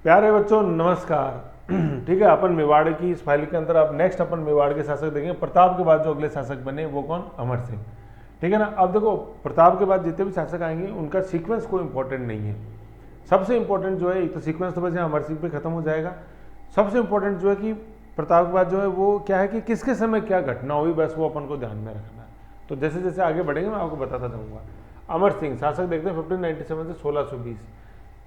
प्यारे बच्चों नमस्कार। ठीक है, अपन मेवाड़ की इस फाइल के अंदर अब नेक्स्ट अपन मेवाड़ के शासक देखेंगे। प्रताप के बाद जो अगले शासक बने वो कौन? अमर सिंह। ठीक है ना। अब देखो, प्रताप के बाद जितने भी शासक आएंगे उनका सीक्वेंस कोई इंपॉर्टेंट नहीं है। सबसे इंपॉर्टेंट जो है, एक तो सीक्वेंस तो बस यहाँ अमर सिंह पे खत्म हो जाएगा। सबसे इंपॉर्टेंट जो है कि प्रताप के बाद जो है वो क्या है कि किसके समय क्या घटना हुई, बस वो अपन को ध्यान में रखना है। तो जैसे जैसे आगे बढ़ेंगे मैं आपको बताता जाऊँगा। अमर सिंह शासक देखते हैं 1597 से 1620।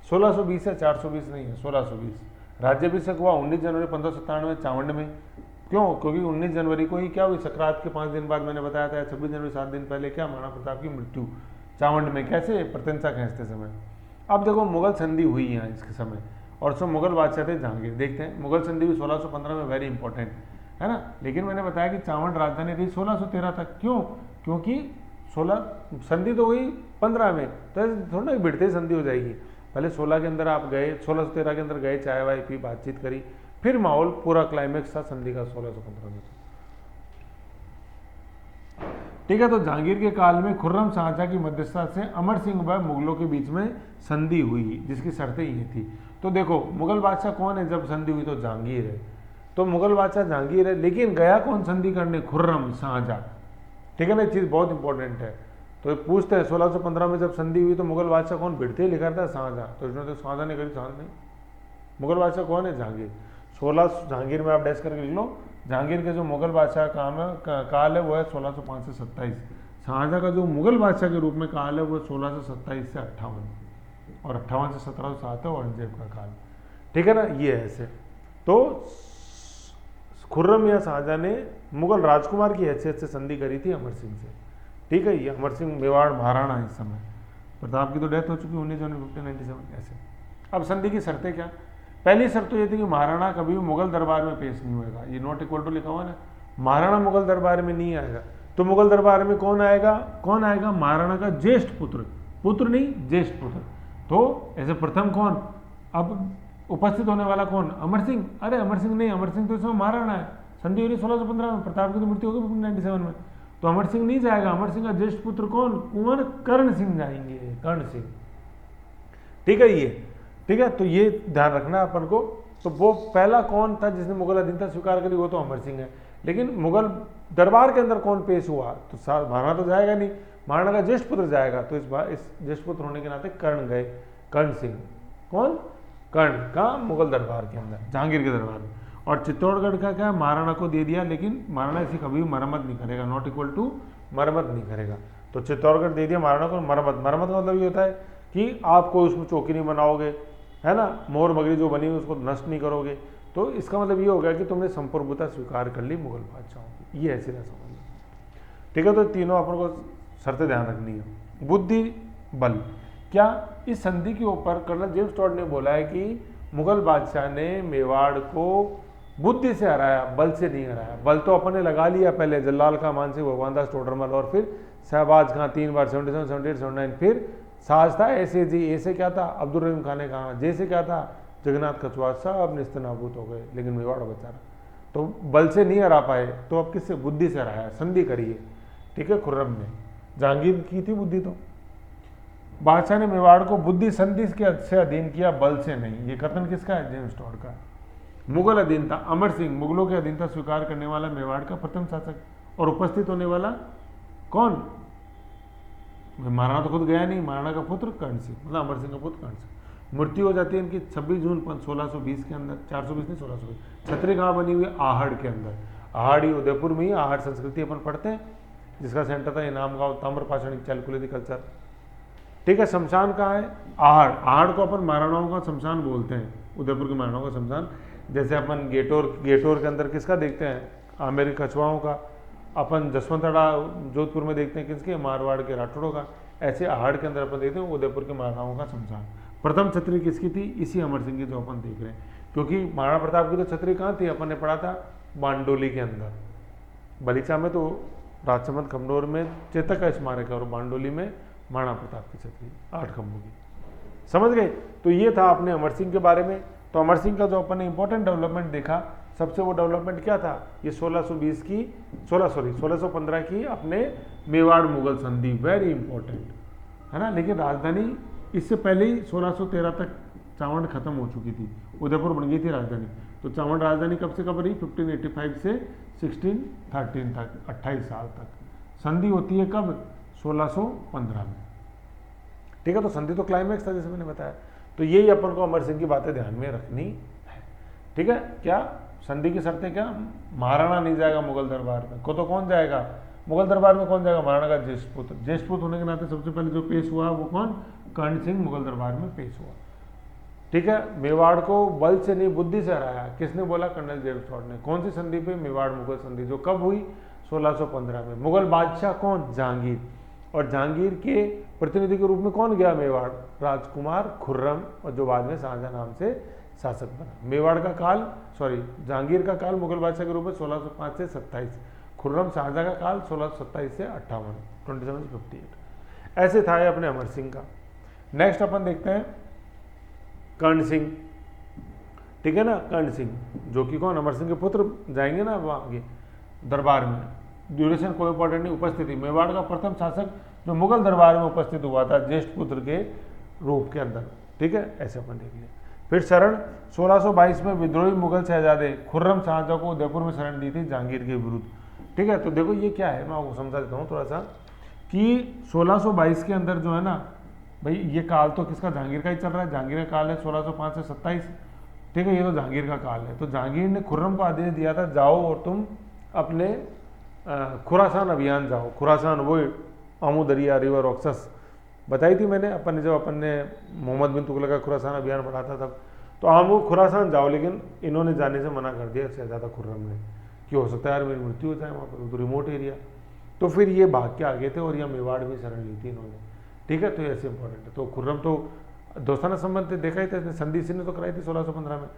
1620 है, 420 नहीं है, 1620। राज्याभिषेक हुआ 19 जनवरी 1597 चावंड में। क्यों? क्योंकि 19 जनवरी को ही क्या हुई, सक्रांत के 5 दिन बाद मैंने बताया था, 26 जनवरी 7 दिन पहले क्या, महाराणा प्रताप की मृत्यु चावंड में। कैसे? प्रत्यंचा खींचते समय। अब देखो, मुगल संधि हुई यहाँ इसके समय, और सब मुगल बादशाह थे जहांगीर। देखते हैं, मुगल संधि भी 1615 में, वेरी इंपॉर्टेंट है ना। लेकिन मैंने बताया कि चावंड राजधानी रही 1613 तक। क्यों? क्योंकि 16 संधि तो हुई 15 में, तो ऐसे थोड़ा ना बिड़ते संधि हो जाएगी। पहले 16 के अंदर आप गए, 1613 के अंदर गए, चाय वाय पी, बातचीत करी, फिर माहौल पूरा क्लाइमेक्स था संधि का 1615 में। ठीक है, तो जहांगीर के काल में खुर्रम शाहजहां की मध्यस्थता से अमर सिंह व मुगलों के बीच में संधि हुई, जिसकी शर्तें ये थी। तो देखो, मुगल बादशाह कौन है जब संधि हुई? तो जहांगीर है। तो मुगल बादशाह जहांगीर है, लेकिन गया कौन संधि करने? खुर्रम शाहजहां। ठीक है ना, चीज़ बहुत इंपॉर्टेंट है। तो पूछते हैं 1615 में जब संधि हुई तो मुगल बादशाह कौन? भिड़ते लिखा था शाहजहां। तो इसमें तो शाहजहां ने करी, शाहजहां नहीं। मुगल बादशाह कौन है? जहांगीर। 16 जहांगीर में आप डैश करके लिख लो। जहांगीर के जो मुगल बादशाह काल है वो है 1605 से 27। शाहजहां का जो मुगल बादशाह के रूप में काल है वो 16 से 27 से 58, और 58 से 1707 है औरंगजेब का काल। ठीक है ना, ये है ऐसे। तो खुर्रम या शाहजहां ने मुगल राजकुमार की हैसियत से संधि करी थी अमर सिंह से। ठीक है, ये अमर सिंह मेवाड़ महाराणा है इस समय। प्रताप की तो डेथ हो चुकी 19 जनवरी 1597। ऐसे अब संधि की शर्तें क्या? पहली शर्त तो ये थी कि महाराणा कभी भी मुगल दरबार में पेश नहीं होएगा। ये नॉट इक्वल टू लिखा हुआ ना, महाराणा मुगल दरबार में नहीं आएगा। तो मुगल दरबार में कौन आएगा? कौन आएगा? महाराणा का ज्येष्ठ पुत्र, पुत्र नहीं ज्येष्ठ पुत्र। तो ऐसे प्रथम कौन अब उपस्थित होने वाला? कौन? अमर सिंह। अरे अमर सिंह नहीं, अमर सिंह तो इसमें महाराणा है। संधि हो रही 1615 में, प्रताप की तो मृत्यु होगी 1597 में। तो अमर सिंह नहीं जाएगा। अमर सिंह का ज्येष्ठ पुत्र कौन? कुंवर कर्ण सिंह जाएंगे, कर्ण सिंह। ठीक है, ये ठीक है। तो ये ध्यान रखना अपन को। तो वो पहला कौन था जिसने मुगल अधीनता स्वीकार करी? वो तो अमर सिंह है। लेकिन मुगल दरबार के अंदर कौन पेश हुआ? तो महाराणा तो जाएगा नहीं, महाराणा का ज्येष्ठ पुत्र जाएगा। तो इस ज्येष्ठ पुत्र होने के नाते कर्ण गए, कर्ण सिंह। कौन? कर्ण का मुगल दरबार के अंदर, जहांगीर के दरबार में। और चित्तौड़गढ़ का क्या, महाराणा को दे दिया, लेकिन महाराणा इसे कभी भी मरम्मत नहीं करेगा, नॉट इक्वल टू मरम्मत नहीं करेगा। तो चित्तौड़गढ़ दे दिया महाराणा को, मरम्मत। मरम्मत का मतलब ये होता है कि आप कोई उसमें चौकी नहीं बनाओगे, है ना, मोहर मगरी जो बनी हुई उसको नष्ट नहीं करोगे। तो इसका मतलब ये हो गया कि तुमने संप्रभुता स्वीकार कर ली मुगल बादशाहों की। ये है सीधा समझ। ठीक है, तो तीनों अपन को शर्तें ध्यान रखनी है। बुद्धि, बल। क्या इस संधि के ऊपर कर्नल जेम्स टॉड ने बोला है कि मुगल बादशाह ने मेवाड़ को बुद्धि से हराया, बल से नहीं हराया। बल तो अपन ने लगा लिया पहले, जल्लाल खां, मानसिंह, भगवानदास टोडरमल, और फिर शहबाज खां 3 बार, 77, 78, 79। फिर साज था ऐसे जी, ऐसे क्या था अब्दुल रहीम खान ने कहा, जैसे क्या था जगन्नाथ कछुआ, सब निस्तनाबूत हो गए, लेकिन मेवाड़ बचा रहा। तो बल से नहीं हरा पाए, तो अब किससे? बुद्धि से हराया, संधि करिए। ठीक है, खुर्रम ने। जहांगीर की थी बुद्धि, तो बादशाह ने मेवाड़ को बुद्धि संधि से अधीन किया, बल से नहीं। ये कथन किसका है? जेम्स टॉड का। मुगल अधीनता, अमर सिंह मुगलों की अधीनता स्वीकार करने वाला मेवाड़ का प्रथम शासक, और उपस्थित होने वाला कौन? महाराणा तो खुद गया नहीं, महाराणा का पुत्र कर्ण सिंह, मतलब अमर सिंह का पुत्र कर्ण सिंह। मृत्यु हो जाती है इनकी 26 जून 1620 के अंदर, 420 नहीं 1620। छतरी कहाँ बनी हुई? आहड़ के अंदर। आहड़ ही उदयपुर में ही, आहड़ संस्कृति अपन पढ़ते हैं, जिसका सेंटर था इनाम गांव, ताम्रपाषाणी चालकुलेदी कल्चर। ठीक है, शमशान कहाँ है? आहड़। आहड़ को अपन महाराणाओं का शमशान बोलते हैं, उदयपुर के महाराणाओं का शमशान। जैसे अपन गेटोर के अंदर किसका देखते हैं? आमेर कछुआओं का। अपन जसवंतड़ा जोधपुर में देखते हैं किसके? मारवाड़ के राठौड़ों का। ऐसे आहड़ के अंदर अपन देखते हैं उदयपुर के महाराणाओं का शमशान। प्रथम छतरी किसकी थी? इसी अमर सिंह की, जो अपन देख रहे हैं। क्योंकि महाराणा प्रताप की तो छतरी कहाँ थी? अपन ने पढ़ा था बांडोली के अंदर। बलीचा में तो राजसमंद खमनोर में चेतक का स्मारक है, और बांडोली में महाराणा प्रताप की छतरी 8 खंभों की। समझ गए? तो ये था अपने अमर सिंह के बारे में। तो अमर सिंह का जो अपन ने इंपॉर्टेंट डेवलपमेंट देखा, सबसे वो डेवलपमेंट क्या था? ये 1615 की अपने मेवाड़ मुगल संधि, वेरी इंपॉर्टेंट है ना। लेकिन राजधानी इससे पहले ही 1613 तक चावंड खत्म हो चुकी थी, उदयपुर बन गई थी राजधानी। तो चावंड राजधानी कब से कब रही? 1585 से 1613 तक, 28 साल तक। संधि होती है कब? 1615 में। ठीक है, तो संधि तो क्लाइमैक्स था जैसे मैंने बताया। तो यही अपन को अमर सिंह की बातें ध्यान में रखनी है। ठीक है, क्या संधि की शर्तें? क्या महाराणा नहीं जाएगा मुगल दरबार में, को तो कौन जाएगा मुगल दरबार में? कौन जाएगा? महाराणा का ज्येष्ठ पुत्र। ज्येष्ठ पुत्र होने के नाते सबसे पहले जो पेश हुआ वो कौन? कर्ण सिंह मुगल दरबार में पेश हुआ। ठीक है, मेवाड़ को बल से नहीं बुद्धि से हराया। किसने बोला? कर्नल जेम्स टॉड ने। कौन सी संधि पे? मेवाड़ मुगल संधि, जो कब हुई? 1615 में। मुगल बादशाह कौन? जहांगीर। और जहांगीर के प्रतिनिधि के रूप में कौन गया मेवाड़? राजकुमार खुर्रम, और जो बाद में शाहजहां नाम से शासक बना। मेवाड़ का काल, सॉरी, जहांगीर का काल मुगल बादशाह के रूप में 1605 से 27, खुर्रम शाहजहां का काल 1627 से 58, 27 से 58। ऐसे था ये अपने अमर सिंह का। नेक्स्ट अपन देखते हैं कर्ण सिंह। ठीक है ना, कर्ण सिंह जो कि कौन? अमर सिंह के पुत्र जाएंगे ना वो आगे दरबार में। ड्यूरेशन कोई इंपॉर्टेंट नहीं, उपस्थिति। मेवाड़ का प्रथम शासक जो मुगल दरबार में उपस्थित हुआ था ज्येष्ठ पुत्र के रूप के अंदर। ठीक है, ऐसे अपन देख लिया। फिर शरण 1622 में विद्रोही मुगल शहजादे खुर्रम शाहजहां को उदयपुर में शरण दी थी जहांगीर के विरुद्ध। ठीक है, तो देखो ये क्या है, मैं आपको समझा देता हूँ थोड़ा सा कि 1622 के अंदर जो है ना भाई, ये काल तो किसका? जहांगीर का ही चल रहा है। जहांगीर का काल है 1605 से 27। ठीक है, ये तो जहांगीर का काल है। तो जहांगीर ने खुर्रम को आदेश दिया था, जाओ और तुम अपने खुरासान अभियान जाओ। खुरासान वो आमू दरिया, रिवर ऑक्सस बताई थी मैंने अपन ने, जब अपन ने मोहम्मद बिन तुगलक का खुरासान अभियान बढ़ा था तब। तो आमू खुरासान जाओ, लेकिन इन्होंने जाने से मना कर दिया शहजादा खुर्रम ने कि हो सकता है यार मेरी मृत्यु हो जाए वहाँ पर, तो रिमोट एरिया। तो फिर ये भाग के आगे थे और यहाँ मेवाड़ में शरण ली थी इन्होंने। ठीक है, तो ये ऐसे इंपॉर्टेंट है। तो खुर्रम तो दोस्ताना संबंध देखा ही था, संधि ने तो कराई थी 1615 में।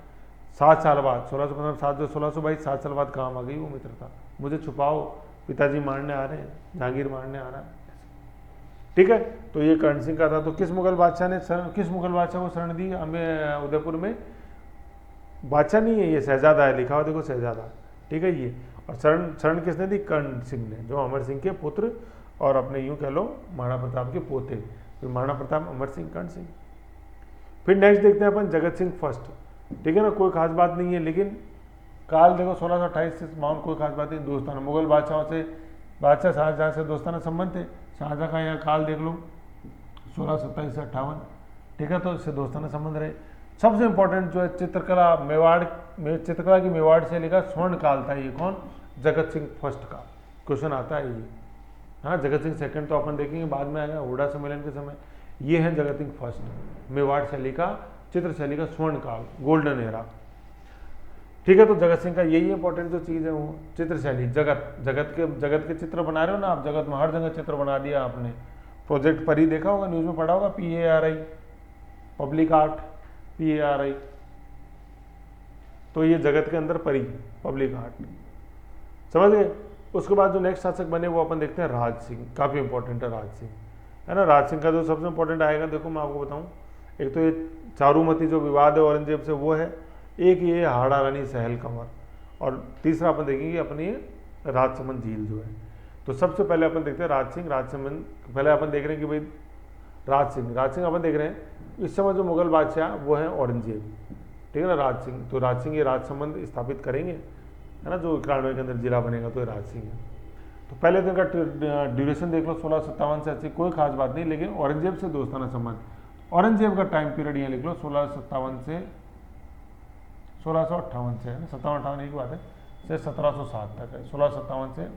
7 साल बाद 1615 में 1622 7 साल बाद काम आ गई वो मित्रता। मुझे छुपाओ, पिताजी मारने आ रहे हैं, जहांगीर मारने आ रहा है। ठीक है, तो ये कर्ण सिंह का था। तो किस मुगल बादशाह ने किस मुगल बादशाह को शरण दी हमें उदयपुर में? बादशाह नहीं है ये, शहजादा है, लिखा हुआ देखो शहजादा। ठीक है, ये और शरण किसने दी? कर्ण सिंह ने, जो अमर सिंह के पुत्र और अपने यूं कह लो महाराणा प्रताप के पोते। फिर महाराणा प्रताप, अमर सिंह, कर्ण सिंह। फिर नेक्स्ट देखते हैं अपन जगत सिंह फर्स्ट। ठीक है ना, कोई खास बात नहीं है, लेकिन काल देखो 1628 से 52, कोई खास बात नहीं। दोस्ताना मुगल बादशाहों से, बादशाह शाहजहां से दोस्ताना संबंध थे। शाहजहां का यहाँ काल देख लो 1627 से 58। ठीक है, तो इससे दोस्ताना संबंध रहे। सबसे इंपॉर्टेंट जो है चित्रकला, मेवाड़ में चित्रकला की मेवाड़ से लेकर स्वर्ण काल था। ये कौन? जगत सिंह फर्स्ट का क्वेश्चन आता है ये। हाँ, जगत सिंह सेकंड तो अपन देखेंगे बाद में आएगा हुडा सम्मेलन के समय। ये है जगत सिंह फर्स्ट, मेवाड़ शैली का, चित्र शैली का स्वर्ण काल, गोल्डन एरा। ठीक है, तो जगत सिंह का यही इंपॉर्टेंट जो चीज़ है वो चित्र शैली। जगत के चित्र बना रहे हो ना आप, जगत में हर जगह चित्र बना दिया आपने। प्रोजेक्ट परी देखा होगा, न्यूज़ में पढ़ा होगा, PARI, पब्लिक आर्ट, PARI। तो ये जगत के अंदर परी, पब्लिक आर्ट, समझ गए। उसके बाद जो नेक्स्ट शासक बने वो अपन देखते हैं राज सिंह। काफ़ी इंपॉर्टेंट है राज सिंह, है ना। राज सिंह का जो सबसे इंपॉर्टेंट आएगा, देखो मैं आपको बताऊं, एक तो ये चारूमती जो विवाद है औरंगजेब से वो है, एक ये हाड़ा रानी सहल कंवर, और तीसरा अपन देखेंगे अपनी राजसमंद झील जो है। तो सबसे पहले अपन देखते हैं राज सिंह। राजसमंद पहले अपन देख रहे हैं कि भाई राज सिंह अपन देख रहे हैं। इस समय जो मुगल बादशाह वो है औरंगजेब। ठीक है ना, राज सिंह। तो राज सिंह ये राजसमंद स्थापित करेंगे, है ना, जो 91 के अंदर जिला बनेगा, तो ये राज सिंह है। तो पहले दिन का ड्यूरेशन देख लो 1657 से 80, कोई खास बात नहीं, लेकिन औरंगजेब से दोस्ताना संबंध। औरंगजेब का टाइम पीरियड यहाँ लिख लो 1657 से 1658 से, है ना, 57-58 एक बात है, से 1707 तक है। 1657 से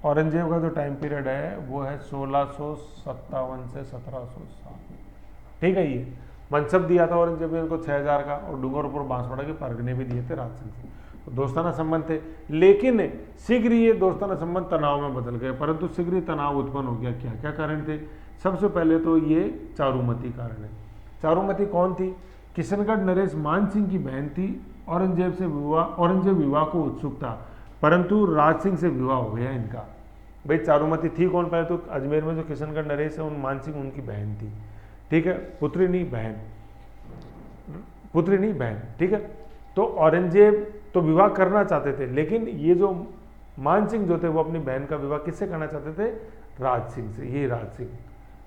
औरंगजेब का जो टाइम पीरियड है वो है 1657 से 1707। ठीक है, ये मनसब दिया था औरंगजेब ने इनको 6000 का, और डूंगरपुर बांसवाड़ा के परगने भी दिए थे राज सिंह से। तो दोस्ताना संबंध थे, लेकिन शीघ्र ये दोस्ताना संबंध तनाव में बदल गए। परंतु शीघ्र ही तनाव उत्पन्न हो गया। क्या क्या कारण थे? सबसे पहले तो ये चारूमती कारण है। चारूमती कौन थी? किशनगढ़ नरेश मान सिंह की बहन थी। औरंगजेब विवाह को उत्सुक था, परंतु राज सिंह से विवाह हो गया इनका। भाई चारूमती थी कौन? पहले तो अजमेर में जो किशनगढ़ नरेश है, उन मान सिंह उनकी बहन थी। ठीक है, पुत्री नहीं बहन। ठीक है, तो औरंगजेब तो विवाह करना चाहते थे, लेकिन ये जो मान सिंह जो थे वो अपनी बहन का विवाह किससे करना चाहते थे? राज सिंह से। ये राज सिंह,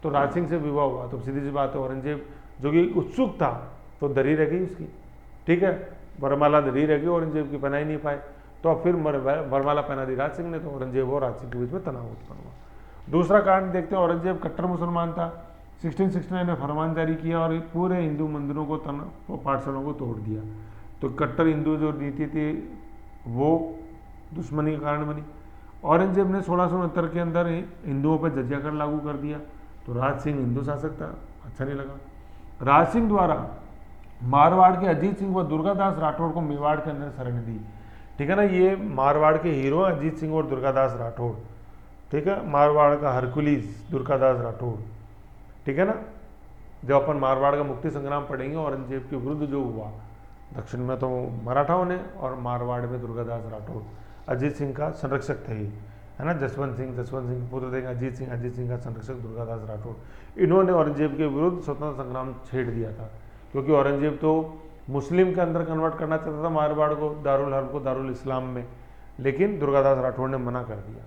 तो राज सिंह से विवाह हुआ। तो सीधी सी बात है औरंगजेब जो कि उत्सुक था, तो दरी रह गई उसकी, ठीक है, वरमाला दरी रह गई, औरंगजेब की पहना ही नहीं पाए, तो अब फिर वरमाला पहना दी राज सिंह ने, तो औरंगजेब और राज सिंह के बीच में तनाव उत्पन्न हुआ। दूसरा कारण देखते हैं, औरंगजेब कट्टर मुसलमान था। 1669 में फरमान जारी किया और पूरे हिंदू मंदिरों को पाठशालों को तोड़ दिया। तो कट्टर हिंदू जो नीति थी वो दुश्मनी का कारण बनी। औरंगजेब ने 1669 के अंदर हिंदुओं पर जजिया कर लागू कर दिया, तो राज सिंह हिंदू शासक था, अच्छा नहीं लगा। राज सिंह द्वारा मारवाड़ के अजीत सिंह व दुर्गादास राठौड़ को मेवाड़ के अंदर शरण दी, ठीक है ना। ये मारवाड़ के हीरो अजीत सिंह और दुर्गादास राठौड़, ठीक है, मारवाड़ का हरकुलिस दुर्गादास राठौड़, ठीक है ना। जब अपन मारवाड़ का मुक्ति संग्राम पढ़ेंगे, औरंगजेब के विरुद्ध जो हुआ, दक्षिण में तो मराठाओं ने और मारवाड़ में दुर्गादास राठौड़, अजीत सिंह का संरक्षक थे, है ना। जसवंत सिंह के पुत्र थे अजीत सिंह का संरक्षक दुर्गादास राठौड़, इन्होंने औरंगजेब के विरुद्ध स्वतंत्रता संग्राम छेड़ दिया था, क्योंकि औरंगजेब तो मुस्लिम के अंदर कन्वर्ट करना चाहता था मारवाड़ को, दारुल हर्ब को दारुल इस्लाम में, लेकिन दुर्गादास राठौड़ ने मना कर दिया,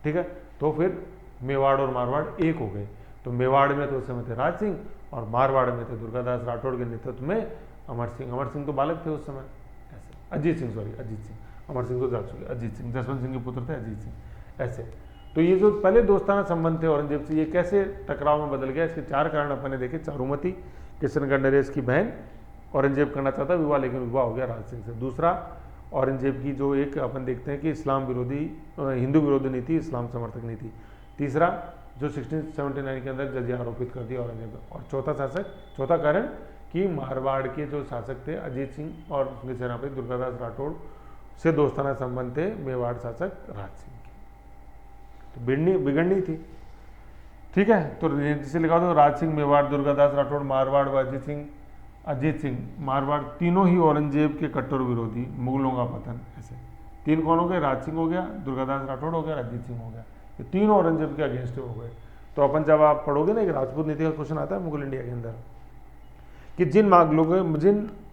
ठीक है। तो फिर मेवाड़ और मारवाड़ एक हो गए। तो मेवाड़ में तो उस समय थे राज सिंह और मारवाड़ में थे दुर्गादास राठौड़ के नेतृत्व में अमर सिंह तो बालक थे उस समय, ऐसे अजीत सिंह, अमर सिंह तो जा चुके, अजीत सिंह जसवंत सिंह के पुत्र थे, अजीत सिंह, ऐसे। तो ये जो पहले दोस्ताना संबंध थे औरंगजेब से, ये कैसे टकराव में बदल गया, इसके 4 कारण अपन ने देखे। चारुमती, किशनगढ़ नरेश की बहन, औरंगजेब करना चाहता विवाह, लेकिन विवाह हो गया राज सिंह से। दूसरा, औरंगजेब की जो एक अपन देखते हैं कि इस्लाम विरोधी, हिंदू विरोधी नीति, इस्लाम समर्थक नीति। तीसरा, जो 1679 के अंदर जजिया आरोपित कर दिया औरंगजेब। और चौथा कारण कि मारवाड़ के जो शासक थे अजीत सिंह और उनके सेनापति दुर्गादास राठौड़ से दोस्ताना संबंध थे मेवाड़ शासक राज सिंह के, तो बिगड़नी थी, ठीक है। तो जिसे लिखा दो, राज सिंह, मेवाड़, दुर्गादास राठौड़, मारवाड़ व अजीत सिंह, मारवाड़, तीनों ही औरंगजेब के कट्टर विरोधी, मुगलों का पतन, ऐसे। 3 कौन हो गए, राज सिंह हो गया, दुर्गादास राठौड़ हो गया, अजीत सिंह हो गया, ये तीनों औरंगजेब के अगेंस्ट हो गए। तो अपन जब आप पढ़ोगे ना, एक राजपूत नीति का क्वेश्चन आता है मुगल इंडिया के अंदर, कि जिन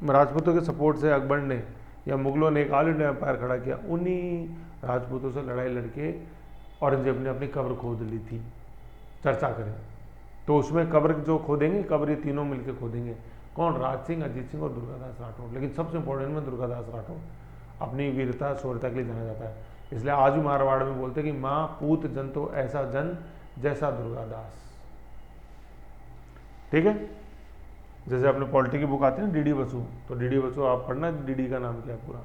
राजपूतों के सपोर्ट से अकबर ने या मुगलों ने एक ऑल इंडिया एम्पायर खड़ा किया, उन्हीं राजपूतों से लड़ाई लड़के औरंगजेब ने अपनी कब्र खोद ली थी। चर्चा करें तो उसमें कब्र जो खोदेंगे, कब्र ये तीनों मिलकर खोदेंगे, कौन, राज सिंह, अजीत सिंह और दुर्गादास राठौड़। लेकिन सबसे इंपॉर्टेंट में दुर्गादास राठौड़ अपनी वीरता शौर्यता के लिए जाना जाता है, इसलिए आज भी मारवाड़ में बोलते हैं कि माँ पूत जन तो ऐसा जन जैसा दुर्गादास, ठीक है। जैसे अपने पॉलिटी की बुक आती है ना डीडी बसु, तो डीडी बसु आप पढ़ना, डीडी का नाम क्या है पूरा,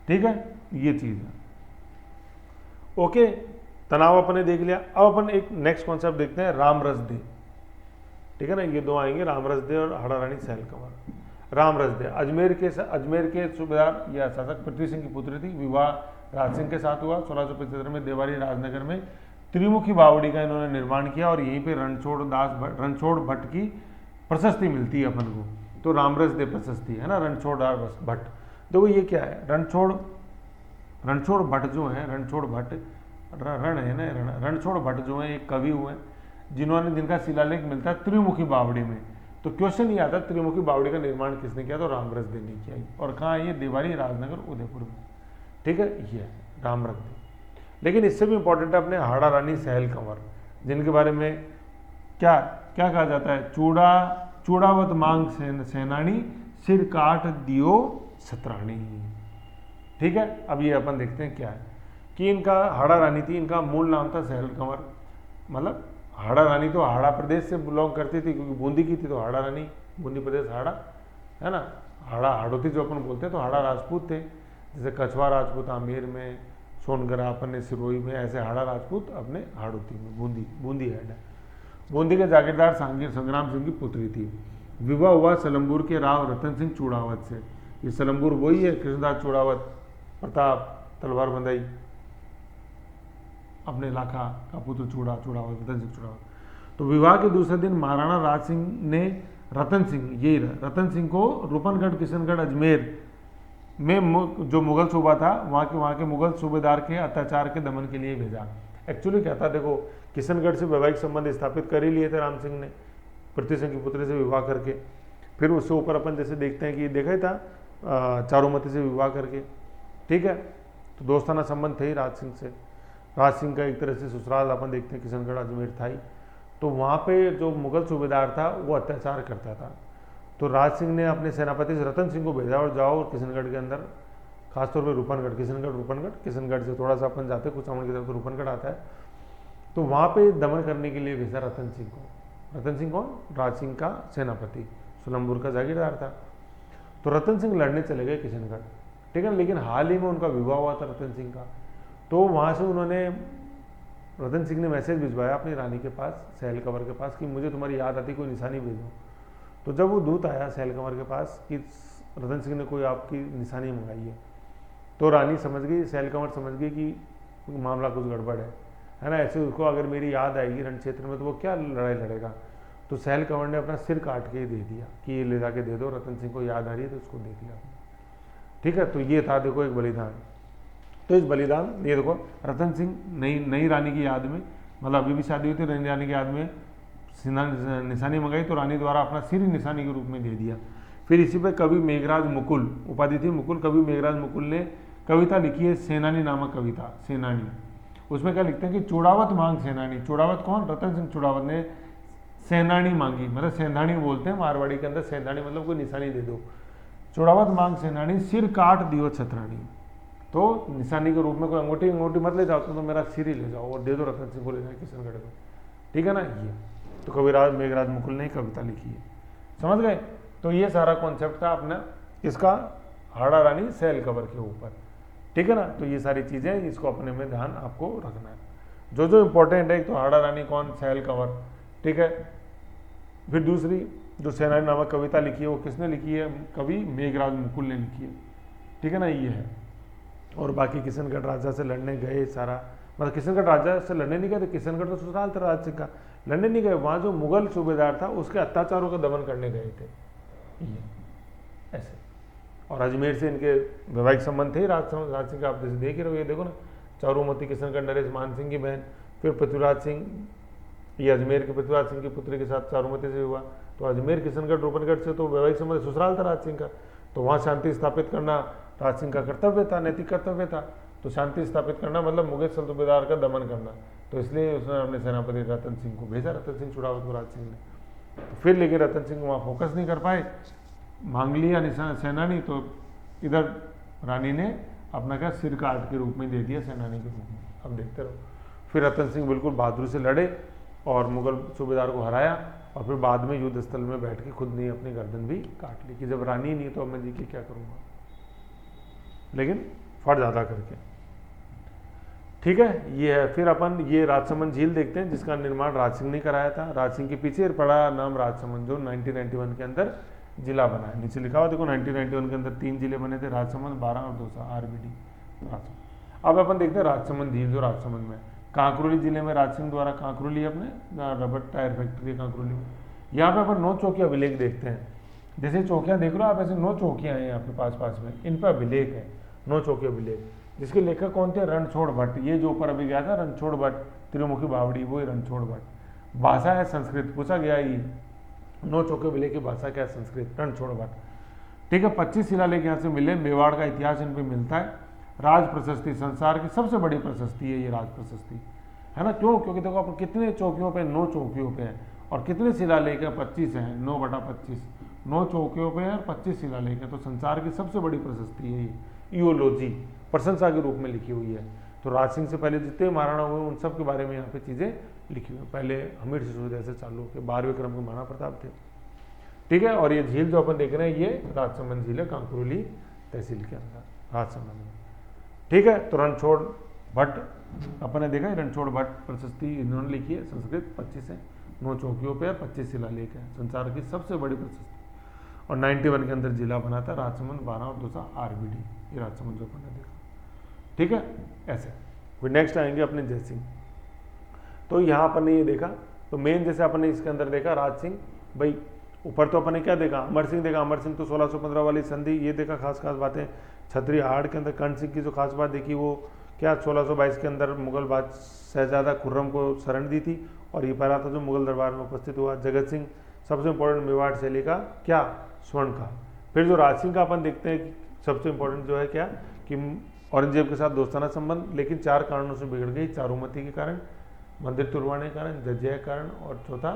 ठीक है। ये चीज है, ओके। तनाव अपने देख लिया। अब अपन एक नेक्स्ट कॉन्सेप्ट देखते हैं, राम रस दे, ठीक है ना। ये 2 आएंगे, राम रस दे और हाड़ा रानी सहल कंवर। राम रस दे अजमेर के सूबेदार या शासक पृथ्वी सिंह की पुत्री थी, विवाह राज सिंह के साथ हुआ। 1675 में देवारी राजनगर में त्रिमुखी बावड़ी का इन्होंने निर्माण किया और यहीं पे रणछोड़ भट्ट की प्रशस्ति मिलती है अपन को, तो रामरस दे प्रशस्ति, है ना, रणछोड़ भट्ट। देखो ये क्या है, रणछोड़ भट्ट जो है, रणछोड़ भट्ट रणछोड़ भट्ट जो है एक कवि हुए जिनका शिलालेख मिलता है त्रिमुखी बावड़ी में। तो क्वेश्चन ये आता है त्रिमुखी बावड़ी का निर्माण किसने किया, तो रामरस दे ने किया। और कहाँ ये, देवारी राजनगर उदयपुर में, ठीक है, ये है रामरस दे। लेकिन इससे भी इंपॉर्टेंट है अपने हाड़ा रानी सहल कंवर, जिनके बारे में क्या कहा जाता है, चूड़ावत मांग सेनानी, सिर काट दियो सतरानी, ठीक है। अब ये अपन देखते हैं क्या है कि इनका हाड़ा रानी थी, इनका मूल नाम था सहल कंवर। मतलब हाड़ा रानी तो हाड़ा प्रदेश से बिलोंग करती थी, क्योंकि बूंदी की थी, तो हाड़ा रानी, बूंदी प्रदेश हाड़ा, है ना। हाड़ोती जो अपन बोलते हैं, तो हाड़ा राजपूत थे, जैसे कछवा राजपूत आमेर में, सोनगरा अपन ने सिरोही में, ऐसे हाड़ा राजपूत अपने हाड़ोती में, बूंदी हेड है। बूंदी के जागीरदार संग्राम सिंह की पुत्री थी। विवाह हुआ सलम्बूर के राव रतन सिंह चूड़ावत से। ये सलम्बूर वही है कृष्णदास चूड़ावत, प्रताप तलवार बंदाई, अपने इलाका का पुत्र चूड़ावत, रतन सिंह चूड़ावत। तो विवाह के दूसरे दिन महाराणा राज सिंह ने रतन सिंह को रूपनगढ़, किशनगढ़, अजमेर में जो मुगल सूबा था वहाँ के मुगल सूबेदार के अत्याचार के दमन के लिए भेजा। एक्चुअली क्या था, देखो किशनगढ़ से वैवाहिक संबंध स्थापित कर ही लिए थे राम सिंह ने पृथ्वी सिंह की पुत्री से विवाह करके। फिर उससे ऊपर अपन जैसे देखते हैं कि देखा ही था चारुमती से विवाह करके, ठीक है। तो दोस्ताना संबंध थे ही राज सिंह से। राज सिंह का एक तरह से ससुराल अपन देखते हैं किशनगढ़ अजमेर था ही। तो वहाँ पे जो मुगल सूबेदार था वो अत्याचार करता था। तो राज सिंह ने अपने सेनापति से रतन सिंह को भेजा और जाओ किशनगढ़ के अंदर, खासतौर पे रूपनगढ़, रूपनगढ़ किशनगढ़ से थोड़ा सा अपन जाते कुचामन की तरफ तो रूपनगढ़ आता है, तो वहाँ पे दमन करने के लिए भेजा रतन सिंह को। रतन सिंह कौन? राज सिंह का सेनापति, सुलमपुर का जागीरदार था। तो रतन सिंह लड़ने चले गए किशनगढ़, ठीक है, लेकिन हाल ही में उनका विवाह हुआ था रतन सिंह का। तो वहाँ से उन्होंने, रतन सिंह ने मैसेज भिजवाया अपनी रानी के पास, सहल कंवर के पास, कि मुझे तुम्हारी याद आती, कोई निशानी भेजो। तो जब वो दूत आया सहल कंवर के पास कि रतन सिंह ने कोई आपकी निशानी मंगाई है, तो रानी समझ गई, सहल कंवर समझ गई कि मामला कुछ गड़बड़ है ना। ऐसे उसको अगर मेरी याद आएगी रण क्षेत्र में तो वो क्या लड़ाई लड़ेगा। तो सहल कंवर ने अपना सिर काट के ही दे दिया कि ये ले जाके दे दो, रतन सिंह को याद आ रही है तो उसको दे दिया, ठीक है। तो ये था देखो एक बलिदान। तो इस बलिदान, ये देखो रतन सिंह नई रानी की याद में, मतलब अभी भी शादी हुई थी, नई रानी की याद में निशानी मंगाई, तो रानी द्वारा अपना सिर निशानी के रूप में दे दिया। फिर इसी पे कवि मेघराज मुकुल, उपाधि थी मुकुल, कवि मेघराज मुकुल ने कविता लिखी है, सेनानी नामक कविता, सेनानी। उसमें क्या लिखते हैं कि चूड़ावत मांग सेनानी। चूड़ावत कौन? रतन सिंह चूड़ावत ने सेनानी मांगी, मतलब सेंधानी बोलते हैं मारवाड़ी के अंदर, सेंधानी मतलब कोई निशानी दे दो। चूड़ावत मांग सेनानी, सिर काट दियो छतरानी। तो निशानी के रूप में कोई अंगूठी मत ले जाओ, तो मेरा सिर ही ले जाओ और दे दो रतन सिंह को, ले जाए किशनगढ़ में, ठीक है ना। ये तो कविराज मेघराज मुकुल ने कविता लिखी है, समझ गए। तो ये सारा कॉन्सेप्ट था अपना इसका, हाड़ा रानी सहल कंवर के ऊपर, ठीक है ना। तो ये सारी चीज़ें, इसको अपने में ध्यान आपको रखना है, जो जो इम्पोर्टेंट है। तो हाड़ा रानी कौन? सहल कंवर, ठीक है। फिर दूसरी जो सेनानी नामक कविता लिखी है वो किसने लिखी है? कवि मेघराज मुकुल ने लिखी है, ठीक है ना, ये है। और बाकी किशनगढ़ राजा से लड़ने गए सारा, मतलब किशनगढ़ राजा से लड़ने नहीं गए थे, किशनगढ़ तो ससुराल था राज सिंह का, लड़ने नहीं गए, वहाँ जो मुगल सूबेदार था उसके अत्याचारों का दमन करने गए थे, ये ऐसे। और अजमेर से इनके वैवाहिक संबंध थे राज सिंह का, आप जैसे देख ही रहो, ये देखो ना, चारूमती किशनगढ़ नरेश मान सिंह की बहन, फिर पृथ्वीराज सिंह, ये अजमेर के पृथ्वीराज सिंह की पुत्री के साथ चारूमती से हुआ। तो अजमेर किशनगढ़ रूपनगढ़ से तो वैवाहिक संबंध ससुराल था राज सिंह का, तो वहाँ शांति स्थापित करना राज सिंह का कर्तव्य था, नैतिक कर्तव्य था। तो शांति स्थापित करना मतलब मुगल सूबेदार का दमन करना, तो इसलिए उसने अपने सेनापति रतन सिंह को भेजा, रतन सिंह चूड़ावत को राज सिंह ने। तो फिर लेकिन रतन सिंह वहाँ फोकस नहीं कर पाए, मांग लिया सेनानी, तो इधर रानी ने अपना क्या सिर काट के रूप में दे दिया सेनानी के रूप में। अब देखते रहो, फिर रतन सिंह बिल्कुल बहादुरी से लड़े और मुगल सूबेदार को हराया, और फिर बाद में युद्ध स्थल में बैठ के खुद ने अपनी गर्दन भी काट ली कि जब रानी नहीं तो अब मैं जी के क्या करूँगा, लेकिन फट ज़्यादा करके, ठीक है। ये है। फिर अपन ये राजसमंद झील देखते हैं, जिसका निर्माण राज सिंह ने कराया था। राज सिंह के पीछे पड़ा नाम राजसमंद, जो 1991 के अंदर जिला बना है। नीचे लिखा हुआ देखो, 1991 के अंदर 3 जिले बने थे, राजसमंद, 12 और 2 RBD राजसमंद। अब अपन देखते हैं राजसमंद झील, जो राजसमंद में कांकरोली जिले में राज सिंह द्वारा कांकरोली अपने रबर टायर फैक्ट्री कांकरोली में, यहाँ पे अपन 9 चौकिया अभिलेख देखते हैं। जैसे चौकियाँ देख लो आप, ऐसे 9 चौकियाँ हैं यहाँ पे पास में, इन पर अभिलेख है, 9 चौकिया अभिलेख, जिसके लेखक कौन थे? रणछोड़ भट्ट। ये जो ऊपर अभी गया था रणछोड़ भट्ट, त्रिमुखी बावड़ी, वो रणछोड़ भट्ट। भाषा है संस्कृत, पूछा गया ये 9 चौकिया अभिलेख की भाषा क्या है? संस्कृत, रणछोड़ भट्ट, ठीक है। 25 शिलालेख यहाँ से मिले, मेवाड़ का इतिहास इन पर मिलता है। राज प्रशस्ति, संसार की सबसे बड़ी प्रशस्ति है ये राज प्रशस्ति, है ना। क्यों? क्योंकि देखो आप कितने चौकियों पे, 9 चौकियों पे है, और कितने शिलालेख है? 25 हैं, 9/25, 9 चौकियों पे है और 25 शिलालेख है। तो संसार की सबसे बड़ी प्रशस्ति है ये, ईओलॉजी, प्रशंसा के रूप में लिखी हुई है। तो राज सिंह से पहले जितने महाराणा हुए उन सब के बारे में यहाँ पे चीज़ें लिखी हुई है। पहले हमीर सिसोदिया से चालू के 12वें क्रम के महाराणा प्रताप थे, ठीक है। और ये झील जो अपन देख रहे हैं ये राजसमंद झील है, कांकरोली तहसील के अंदर राजसमंद में, ठीक है। तो रणछोड़ भट्ट अपन ने देखा है, रणछोड़ भट्ट प्रशस्ति इन्होंने लिखी है, संस्कृत 25 है, 9 चौकियों पे 25 शिलालेख है, संसार की सबसे बड़ी प्रशस्ति। और 91 के अंदर जिला बना था राजसमंद, 12 और 2 RBD, ये राजसमंद जो अपन ने देखा, ठीक है। ऐसे फिर नेक्स्ट आएंगे अपने जयसिंह। तो यहाँ अपन ने ये देखा, तो मेन जैसे अपन ने इसके अंदर देखा राज सिंह, भाई ऊपर तो अपन ने क्या देखा? अमर सिंह देखा, अमर सिंह तो 1615 वाली संधि, ये देखा खास बातें। छतरी हाड़ के अंदर कर्ण सिंह की जो खास बात देखी वो क्या, 1622 के अंदर मुगल शहजादा खुर्रम को शरण दी थी, और ये पहला था जो मुगल दरबार में उपस्थित हुआ। जगत सिंह सबसे इंपॉर्टेंट मेवाड़ शैली का क्या, स्वर्ण का। फिर जो राज सिंह का अपन देखते हैं कि सबसे इंपॉर्टेंट जो है क्या, कि औरंगजेब के साथ दोस्ताना संबंध, लेकिन 4 कारणों से बिगड़ गई, चारूमती के कारण, मंदिर तुड़वाने का कारण, जज्जय कारण, और चौथा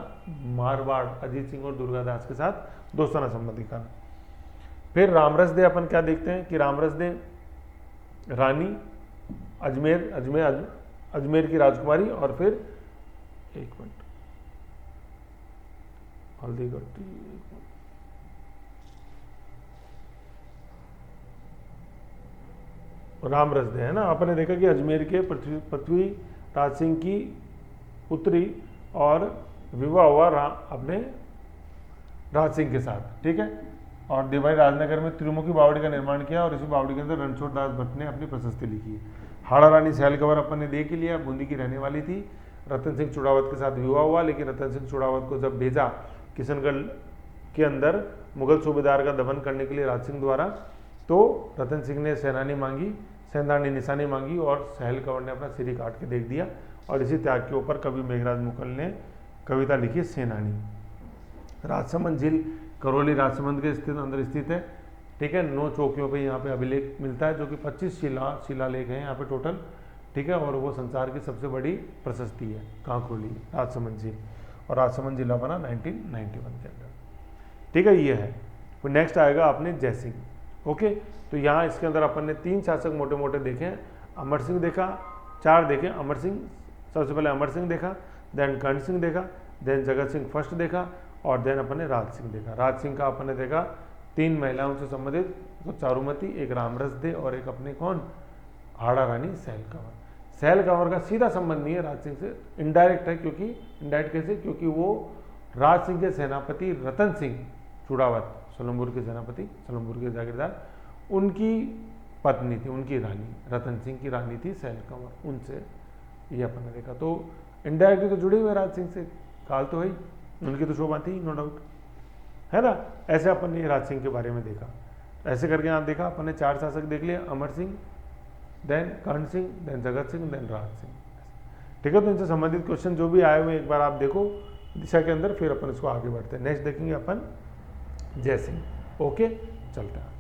मारवाड़ अजीत सिंह और दुर्गादास के साथ दोस्ताना संबंध के कारण। फिर रामरस दे अपन क्या देखते हैं कि रामरस दे रानी अजमेर की राजकुमारी, और फिर एक मिनट हल्दीघट्टी, रामरस दे है ना, आपने देखा कि अजमेर के पृथ्वीराज सिंह की पुत्री और विवाह हुआ अपने राज सिंह के साथ, ठीक है। और देवाई राजनगर में त्रिमुखी बावड़ी का निर्माण किया, और इसी बावड़ी के अंदर रणछोड़ दास भट्ट ने अपनी प्रशस्ति लिखी। हाड़ा रानी सहल कंवर अपन ने देख लिया, बूंदी की रहने वाली थी। रतन सिंह चुड़ावत के साथ विवाह हुआ, लेकिन रतन सिंह चुड़ावत को जब भेजा किशनगढ़ के अंदर मुगल सूबेदार का दमन करने के लिए राज सिंह द्वारा, तो रतन सिंह ने सेनानी निशानी मांगी, और सहल कंवर ने अपना सिर काट के देख दिया। और इसी त्याग के ऊपर कवि मेघराज मुकुल ने कविता लिखी सेनानी। राजसमंद झील करौली राजसमंद के अंदर स्थित है, ठीक है। 9 चौकियों पे यहाँ पे अभिलेख मिलता है, जो कि 25 शिलालेख हैं यहाँ पे टोटल, ठीक है। और वो संसार की सबसे बड़ी प्रशस्ति है कांकरोली राजसमंद झील, और राजसमंद जिला बना 1991 के अंदर, ठीक है। ये है। फिर नेक्स्ट आएगा आपने जयसिंह, ओके। तो यहाँ इसके अंदर अपन ने 3 शासक मोटे मोटे देखे हैं। अमर सिंह देखा, 4 देखे। अमर सिंह, सबसे पहले अमर सिंह देखा, देन कर्ण सिंह देखा, देन जगत सिंह फर्स्ट देखा, और देन अपन ने राज सिंह देखा। राज सिंह का अपन ने देखा 3 महिलाओं से संबंधित, तो चारुमती, एक रामरस दे, और एक अपने कौन, हाड़ा रानी सहल कंवर। सहल कंवर का सीधा संबंध नहीं है राज सिंह से, इनडायरेक्ट है। क्योंकि इनडायरेक्ट कैसे, क्योंकि वो राज सिंह के सेनापति रतन सिंह चुड़ावत, सोलंपुर के सेनापति, सोलंपुर के जागीरदार, उनकी पत्नी थी, उनकी रानी, रतन सिंह की रानी थी सहल कंवर, उनसे ये अपन ने देखा। तो इनडायरेक्टली तो जुड़े हुए राज सिंह से, काल तो है ही, उनकी तो शोभा थी, नो डाउट, है ना। ऐसे अपन ने राज सिंह के बारे में देखा। ऐसे करके आप देखा अपन ने 4 शासक देख लिए, अमर सिंह, देन कर्ण सिंह, देन जगत सिंह, देन राज सिंह, ठीक है। तो इनसे संबंधित क्वेश्चन जो भी आए हुए एक बार आप देखो दिशा के अंदर, फिर अपन इसको आगे बढ़ते हैं। नेक्स्ट देखेंगे अपन जयसिंह, ओके, चलते हैं।